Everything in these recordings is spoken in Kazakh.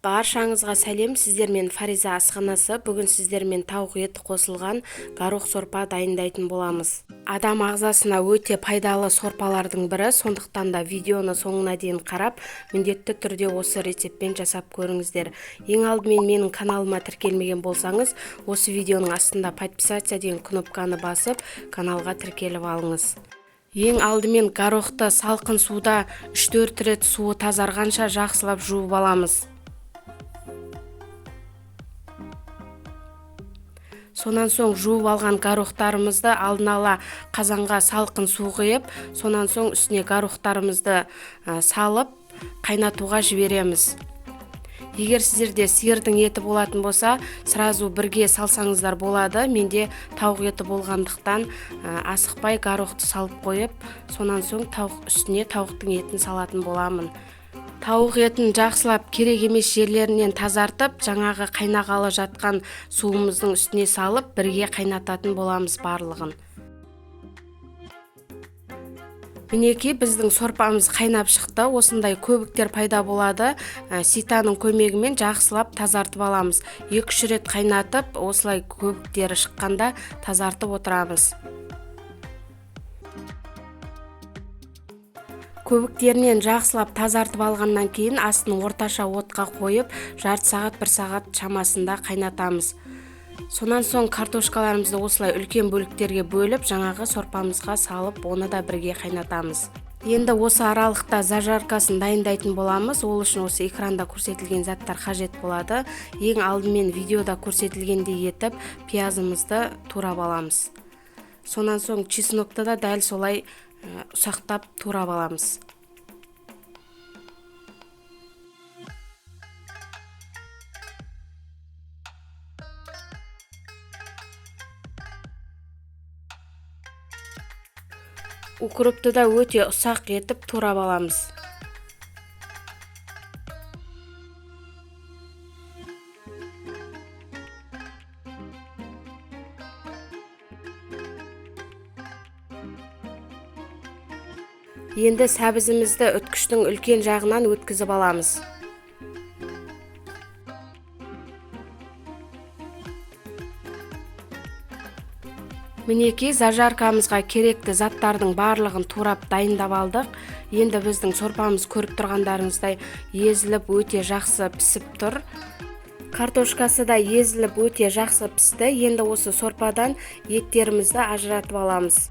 Баршаңызға сәлем, сіздермен Фариза асханасы. Бүгін сіздермен тауық еті қосылған горох сорпа дайындайтын боламыз. Адам ағзасына өте пайдалы сорпалардың бірі, сондықтан да видеоны соңына дейін қарап, міндетті түрде осы рецептпен жасап көріңіздер. Ең алдымен менің каналыма тіркелмеген болсаңыз, осы видеоның астында подписаться деген кнопканы басып, каналға тіркеліп алыңыз. Ең алдымен горохты салқын суда 3-4 рет суы тазарғанша жақсылап жуып аламыз. Сонан соң жуып алған горохтарымызды алдын ала қазанға салқын су құйып, сонан соң үстіне горохтарымызды салып қайнатуға жібереміз. Егер сіздерде сиырдың еті болатын болса, сразу бірге салсаңыздар болады. Менде тауық еті болғандықтан асықпай горохты салып қойып, сонан соң үстіне тауықтың етін салатын боламын. Тауық етін жақсылап керек емес жерлерінен тазартып, жаңағы қайнағалы жатқан суымыздың үстіне салып, бірге қайнататын боламыз барлығын. Мінекей біздің сорпамыз қайнап шықты. Осындай көбіктер пайда болады. Ситаның көмегімен жақсылап тазартып аламыз. 2-3 рет қайнатып, осылай көбіктері шыққанда тазартып отырамыз. Көбіктерінен жақсылап тазартып алғаннан кейін астын орташа отқа қойып, жарты сағат 1 сағат шамасында қайнатамыз. Сонан соң картошкаларымызды осылай үлкен бөліктерге бөліп, жаңағы сорпамызға салып, оны да бірге қайнатамыз. Енді осы аралықта зажаркасын дайындайтын боламыз. Ол үшін осы экранда көрсетілген заттар қажет болады. Ең алдымен видеода көрсетілгендей етіп, пиязымызды турап аламыз. Сонан соң чеснокты да дәл солай ұсақтап турап аламыз. Укропты да өте ұсақ етіп турап аламыз. Енді сәбізімізді үткіштің үлкен жағынан өткізіп аламыз. Мінекей зажаркамызға керекті заттардың барлығын турап дайындап алдық. Енді біздің сорпамыз көріп тұрғандарыңыздай езіліп өте жақсы пісіп тұр. Картошкасы да езіліп өте жақсы пісті. Енді осы сорпадан еттерімізді ажыратып аламыз.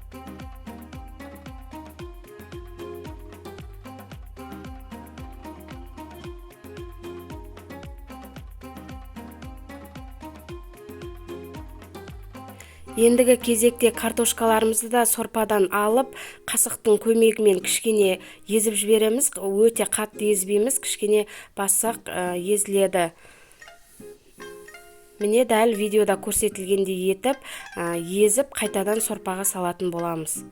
Ендігі кезекте картошкаларымызды да сорпадан алып, қасықтың көмегімен кішкене езіп жібереміз. Өте қатты езбейміз, кішкене бассақ езіледі. Міне дәл видеода көрсетілгендей етіп, езіп қайтадан сорпаға салатын боламыз.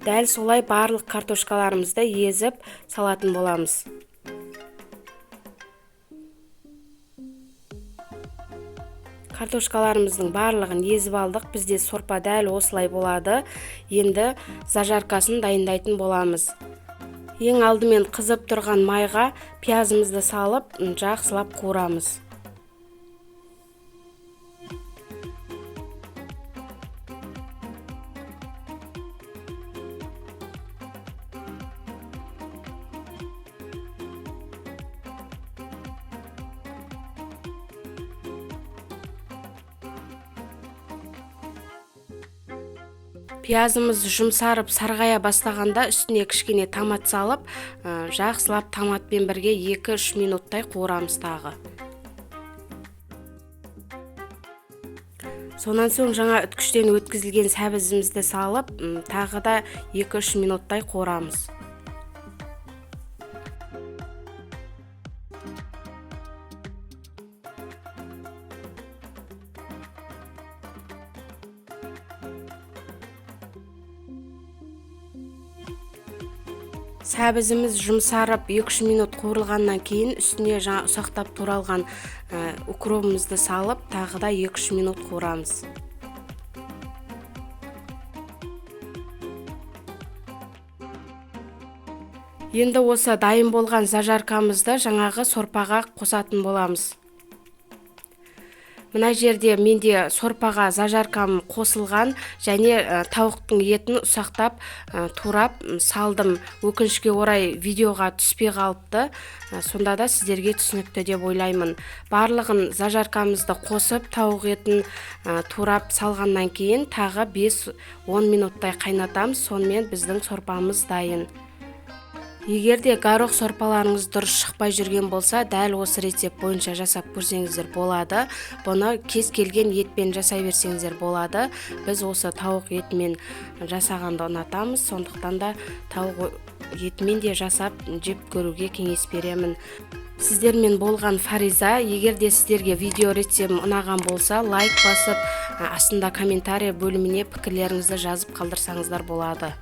Дәл солай барлық картошкаларымызды езіп салатын боламыз. Картошкаларымыздың барлығын езіп алдық. Бізде сорпа дәл осылай болады. Енді зажаркасын дайындайтын боламыз. Ең алдымен қызып тұрған майға пиязымызды салып, жақсылап қуырамыз. Пиязымыз жұмсарып сарғая бастағанда үстіне кішкене томат салып, жақсылап томатпен бірге 2-3 минуттай қуырамыз тағы. Сонан соң жаңа үткіштен өткізілген сәбізімізді салып, тағы да 2-3 минуттай қуырамыз. Сәбізіміз жұмсарып 2-3 минут қуырылғаннан кейін үстіне жаңа ұсақтап туралған укропымызды салып, тағы да 2-3 минут қуырамыз. Енді осы дайын болған зажаркамызды жаңағы сорпаға қосатын боламыз. Мына жерде менде сорпаға зажаркам қосылған және тауықтың етін ұсақтап турап салдым. Өкінішке орай видеоға түспей қалыпты. Сонда да сіздерге түсінікті деп ойлаймын. Барлығын зажаркамызды қосып, тауық етін турап салғаннан кейін тағы 5-10 минуттай қайнатамыз. Сонымен біздің сорпамыз дайын. Егерде горох сорпаларыңыз дұрыс шықпай жүрген болса, дәл осы рецепт бойынша жасап көрсеңіздер болады. Бұны кез келген етпен жасай берсеңіздер болады. Біз осы тауық етімен жасағанды ұнатамыз, сондықтан да тауық етімен де жасап жеп көруге кеңес беремін. Сіздермен болған Фариза. Егерде сіздерге видео рецептім ұнаған болса, лайк басып, астында комментарий бөліміне пікірлеріңізді жазып қалдырсаңыздар болады.